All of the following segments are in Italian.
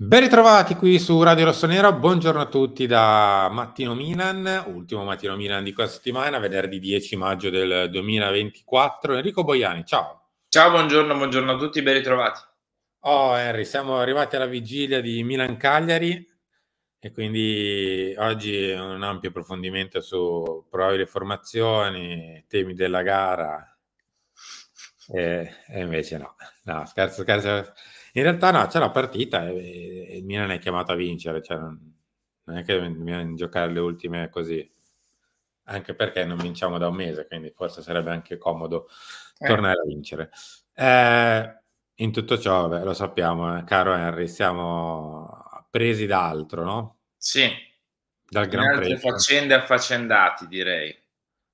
Ben ritrovati qui su Radio Rossonera, buongiorno a tutti da Mattino Milan, ultimo Mattino Milan di questa settimana, venerdì 10 maggio del 2024. Enrico Boiani, ciao. Ciao, buongiorno a tutti, ben ritrovati. Oh Henry, siamo arrivati alla vigilia di Milan-Cagliari e quindi oggi un ampio approfondimento su probabili formazioni, temi della gara e invece no, scherzo. In realtà no, c'è la partita e il Milan è chiamato a vincere, cioè non è che dobbiamo giocare le ultime così, anche perché non vinciamo da un mese, quindi forse sarebbe anche comodo tornare a vincere. In tutto ciò, lo sappiamo, caro Henry, siamo presi da altro, no? Sì, Dal in Gran altre Premio, faccende affaccendati, direi.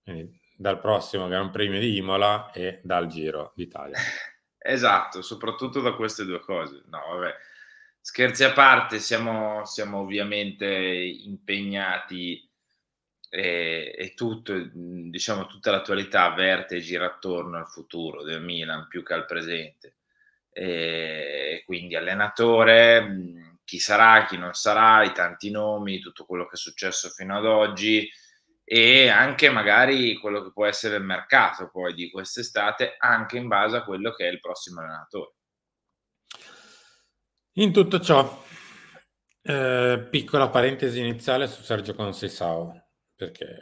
quindi dal prossimo Gran Premio di Imola e dal Giro d'Italia. Esatto, soprattutto da queste due cose. No, vabbè, scherzi a parte, siamo ovviamente impegnati e tutto, diciamo, tutta l'attualità verte e gira attorno al futuro del Milan più che al presente. E quindi allenatore, chi sarà, chi non sarà, i tanti nomi, tutto quello che è successo fino ad oggi e anche magari quello che può essere il mercato poi di quest'estate, anche in base a quello che è il prossimo allenatore. In tutto ciò, piccola parentesi iniziale su Sergio Conceição, perché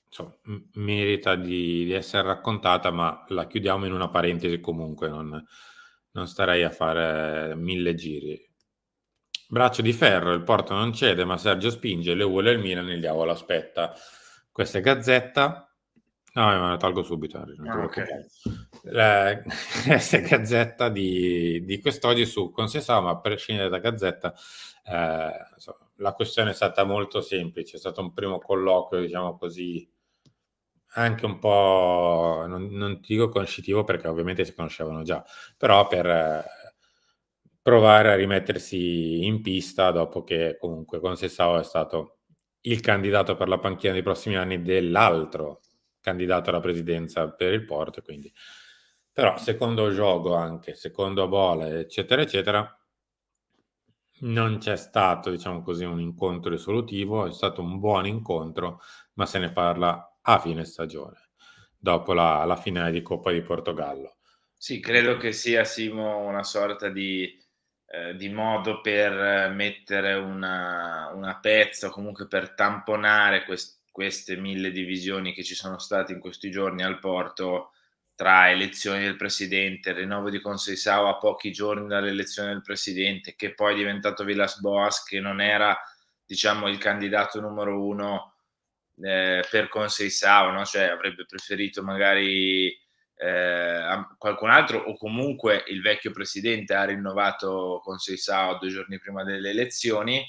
insomma, merita di essere raccontata, ma la chiudiamo in una parentesi comunque, non starei a fare 1000 giri. Braccio di ferro, il Porto non cede, ma Sergio spinge, le vuole il Milan, il diavolo aspetta. Questa è Gazzetta. No, me la tolgo subito, Henry, non ti preoccupare. Questa è Gazzetta di quest'oggi su Conceição, ma a prescindere da Gazzetta, insomma, la questione è stata molto semplice, è stato un primo colloquio, diciamo così, anche un po', non ti dico conoscitivo perché ovviamente si conoscevano già, però per provare a rimettersi in pista dopo che comunque Conceição è stato il candidato per la panchina dei prossimi anni dell'altro candidato alla presidenza per il Porto, quindi però secondo gioco anche, secondo bola, eccetera, eccetera, non c'è stato, diciamo così, un incontro risolutivo, è stato un buon incontro, ma se ne parla a fine stagione, dopo la finale di Coppa di Portogallo. Sì, credo che sia, Simo, una sorta di modo per mettere una pezza o comunque per tamponare queste 1000 divisioni che ci sono state in questi giorni al Porto tra elezioni del presidente, il rinnovo di Conceição a pochi giorni dall'elezione del presidente, che poi è diventato Villas-Boas, che non era, diciamo, il candidato numero uno per Conceição, no? Cioè avrebbe preferito magari qualcun altro, o comunque il vecchio presidente ha rinnovato Conceição 2 giorni prima delle elezioni,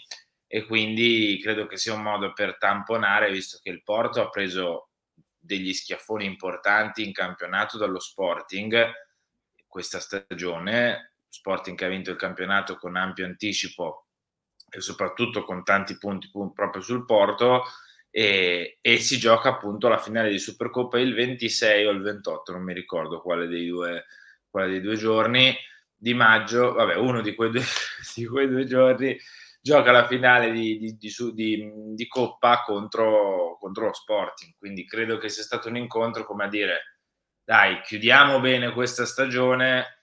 e quindi credo che sia un modo per tamponare, visto che il Porto ha preso degli schiaffoni importanti in campionato dallo Sporting questa stagione, Sporting che ha vinto il campionato con ampio anticipo e soprattutto con tanti punti proprio sul Porto, e si gioca appunto la finale di Supercoppa il 26 o il 28, non mi ricordo quale dei due giorni di maggio, vabbè, uno di quei due giorni gioca la finale di Coppa contro lo Sporting, quindi credo che sia stato un incontro come a dire: dai, chiudiamo bene questa stagione,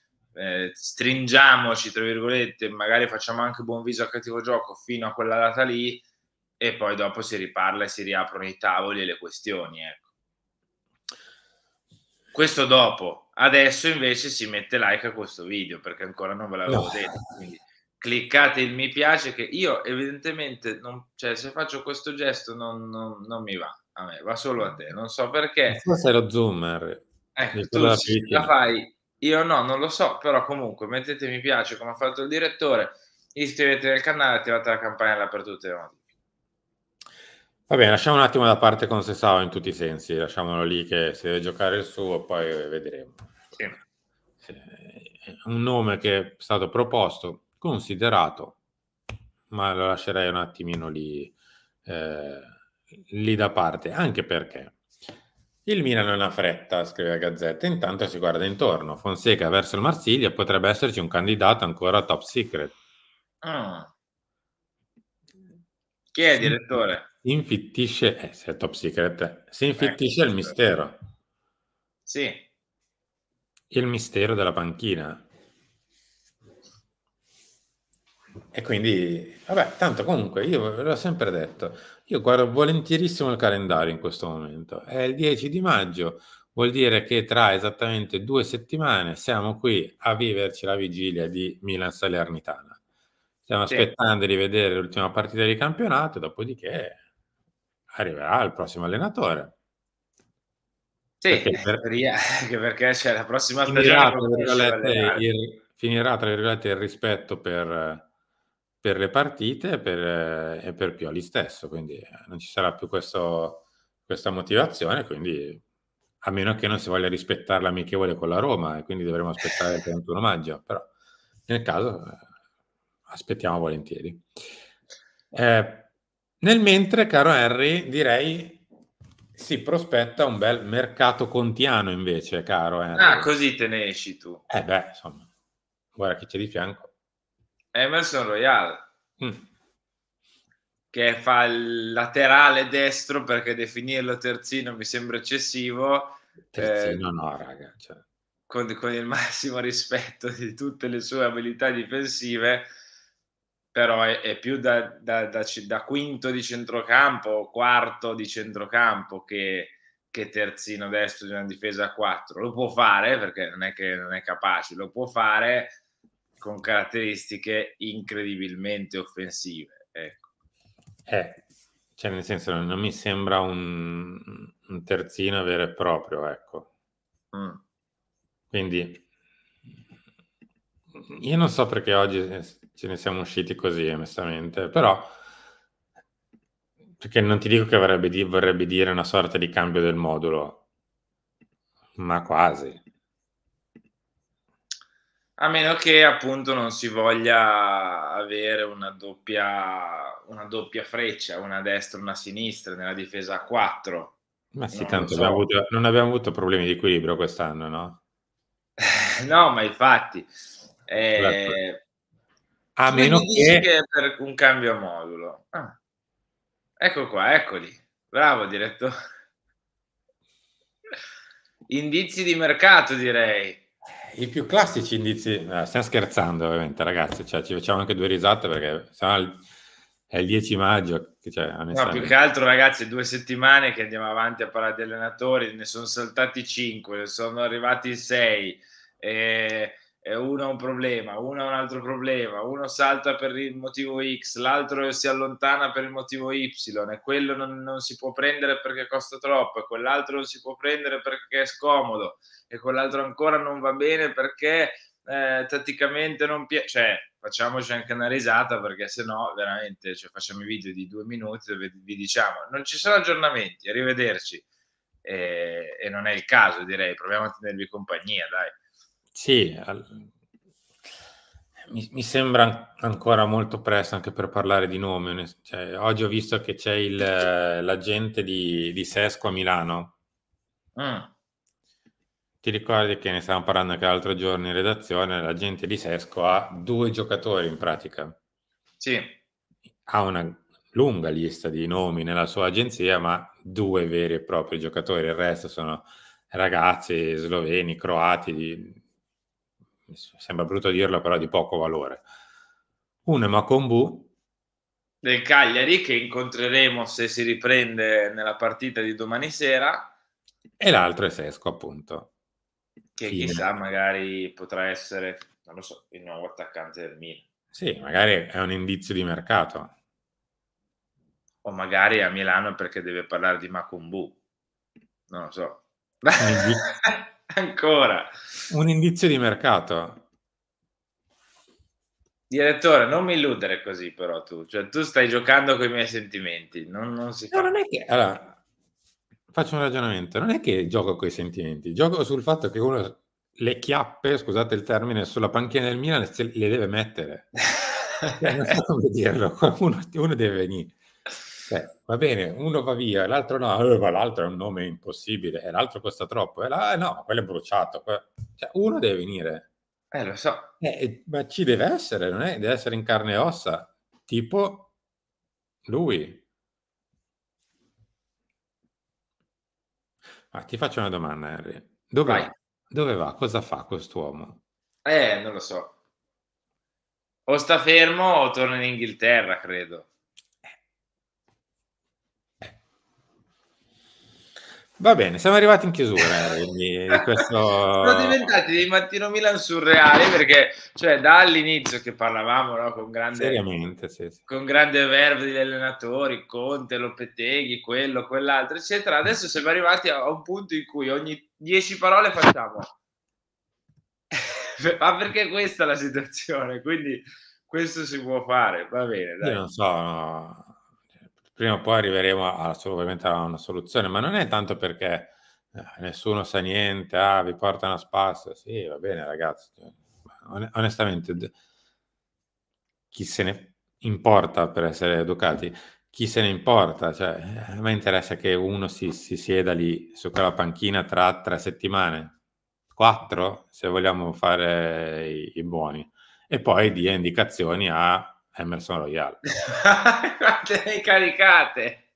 stringiamoci tra virgolette, magari facciamo anche buon viso a cattivo gioco fino a quella data lì, e poi dopo si riparla e si riaprono i tavoli e le questioni, ecco. Questo dopo. Adesso invece si mette like a questo video, perché ancora non ve l'avevo detto, quindi cliccate il mi piace, che io evidentemente cioè, se faccio questo gesto non mi va, a me va solo a te, non so perché. Forse è lo zoomer. Tu sì, la fai, io no, non lo so, però comunque mettete mi piace come ha fatto il direttore, iscrivetevi al canale, attivate la campanella per tutte le notifiche. Va bene, lasciamo un attimo da parte Conceição in tutti i sensi, lasciamolo lì che si deve giocare il suo, poi vedremo. Sì. Un nome che è stato proposto, considerato, ma lo lascerei un attimino lì da parte, anche perché il Milan non ha fretta, scrive la Gazzetta, intanto si guarda intorno. Fonseca verso il Marsiglia, potrebbe esserci un candidato ancora top secret. Ah. Chi è il direttore? Si infittisce, se è top secret, si infittisce il Questo. mistero. Sì. Il mistero della panchina. E quindi, vabbè, tanto comunque io ve l'ho sempre detto, io guardo volentierissimo il calendario in questo momento. È il 10 di maggio, vuol dire che tra esattamente 2 settimane siamo qui a viverci la vigilia di Milan-Salernitana. Stiamo Sì. aspettando di vedere l'ultima partita di campionato, dopodiché arriverà il prossimo allenatore. Sì, Perché anche perché c'è la prossima stagione qualcuno ci va allenare. finirà, tra virgolette, il rispetto per le partite e per Pioli stesso, quindi non ci sarà più questa motivazione, quindi a meno che non si voglia rispettare l'amichevole con la Roma, e quindi dovremo aspettare il 31 maggio, però nel caso aspettiamo volentieri. Nel mentre, caro Henry, direi si prospetta un bel mercato contiano invece, caro Ah, Henry. così te ne esci tu. Beh, insomma, guarda chi c'è di fianco. Emerson Royal, Mm. che fa il laterale destro, perché definirlo terzino mi sembra eccessivo, Terzino no, raga. Cioè. con il massimo rispetto di tutte le sue abilità difensive, però è più da quinto di centrocampo, quarto di centrocampo che terzino destro di una difesa a 4. Lo può fare, perché non è che non è capace, lo può fare con caratteristiche incredibilmente offensive. Ecco. Cioè nel senso non mi sembra un terzino vero e proprio, ecco. Quindi io non so perché oggi ce ne siamo usciti così, onestamente, però perché non ti dico che vorrebbe dire una sorta di cambio del modulo, ma quasi. A meno che appunto non si voglia avere una doppia freccia, una a destra e una a sinistra nella difesa a 4. Ma sì, Non lo tanto so. non abbiamo avuto problemi di equilibrio quest'anno, no? No, ma infatti, A quindi meno dici che che è per un cambio a modulo. Ah, ecco qua, eccoli. Bravo direttore. Indizi di mercato direi. i più classici indizi, stiamo scherzando ovviamente ragazzi, cioè ci facciamo anche due risate perché sennò è il 10 maggio, cioè, No, più che onestamente. altro ragazzi, 2 settimane che andiamo avanti a parlare di allenatori, ne son saltati 5, ne sono arrivati 6, e uno ha un problema, uno ha un altro problema, uno salta per il motivo X, l'altro si allontana per il motivo Y, e quello non si può prendere perché costa troppo, e quell'altro non si può prendere perché è scomodo, e quell'altro ancora non va bene perché tatticamente non cioè facciamoci anche una risata, perché se no veramente, cioè, facciamo i video di 2 minuti dove vi diciamo non ci sono aggiornamenti, arrivederci, e non è il caso, direi. Proviamo a tenervi compagnia, dai. Sì, mi sembra ancora molto presto anche per parlare di nomi. Cioè, oggi ho visto che c'è l'agente di Sesco a Milano. Ti ricordi che ne stavamo parlando anche l'altro giorno in redazione? L'agente di Sesco ha 2 giocatori in pratica. Sì. Ha una lunga lista di nomi nella sua agenzia, ma 2 veri e propri giocatori. Il resto sono ragazzi sloveni, croati, sembra brutto dirlo, però di poco valore. Uno è Makombu. Del Cagliari, che incontreremo se si riprende nella partita di domani sera, E l'altro è Sesco, appunto. che Fine. chissà magari potrà essere, non lo so, il nuovo attaccante del Milan. Sì, magari è un indizio di mercato. O magari a Milano perché deve parlare di Makumbu, non lo so. Ancora. Un indizio di mercato. Direttore, non mi illudere così però tu, cioè tu stai giocando coi miei sentimenti, non si No, fa. non è che allora, faccio un ragionamento, non è che gioco coi sentimenti, gioco sul fatto che uno le chiappe, scusate il termine, sulla panchina del Milan le deve mettere. Non so come dirlo, uno deve venire. Va bene, uno va via, l'altro no, ma l'altro è un nome impossibile, e l'altro costa troppo, no, quello è bruciato. Cioè, uno deve venire. Lo so. Ma ci deve essere, non è? Deve essere in carne e ossa, tipo lui. Ma ti faccio una domanda, Henry. Dove Vai. va? Dove va? Cosa fa quest'uomo? Non lo so. O sta fermo o torna in Inghilterra, credo. Va bene, siamo arrivati in chiusura, Henry, di Sono questo. diventati dei Mattino Milan surreali perché, cioè, dall'inizio che parlavamo, no, Seriamente, sì, sì. con grande verve degli allenatori, Conte, Lopeteghi, quello, quell'altro, eccetera. Adesso siamo arrivati a un punto in cui ogni 10 parole facciamo ma perché questa è la situazione, quindi questo si può fare, va bene, Io dai. non so, no, prima o poi arriveremo ovviamente a una soluzione, ma non è tanto perché nessuno sa niente, vi portano a spasso. Sì, va bene, ragazzi. Onestamente, chi se ne importa, per essere educati? Chi se ne importa? Cioè, a me interessa che uno si sieda lì su quella panchina tra 3 settimane, 4, se vogliamo fare i buoni, e poi dia indicazioni a Emerson Royal. Quante ne hai caricate?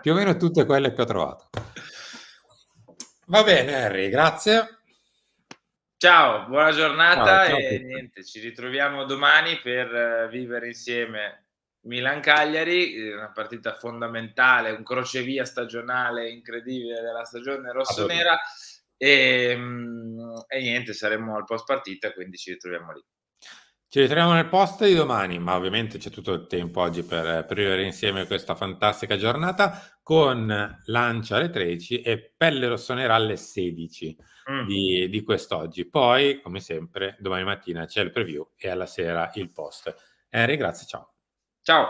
Più o meno tutte quelle che ho trovato. Va bene, Harry, grazie. Ciao, buona Ciao, giornata ciao a e tutti. niente, ci ritroviamo domani per vivere insieme Milan-Cagliari, una partita fondamentale, un crocevia stagionale incredibile della stagione Assolutamente. rossonera e niente, saremo al post partita, quindi ci ritroviamo lì. Ci ritroviamo nel post di domani, ma ovviamente c'è tutto il tempo oggi per vivere insieme questa fantastica giornata con Lancia alle 13 e Pelle Rossonera alle 16 Mh. di quest'oggi. Poi, come sempre, domani mattina c'è il preview e alla sera il post. Henry, grazie, ciao. Ciao.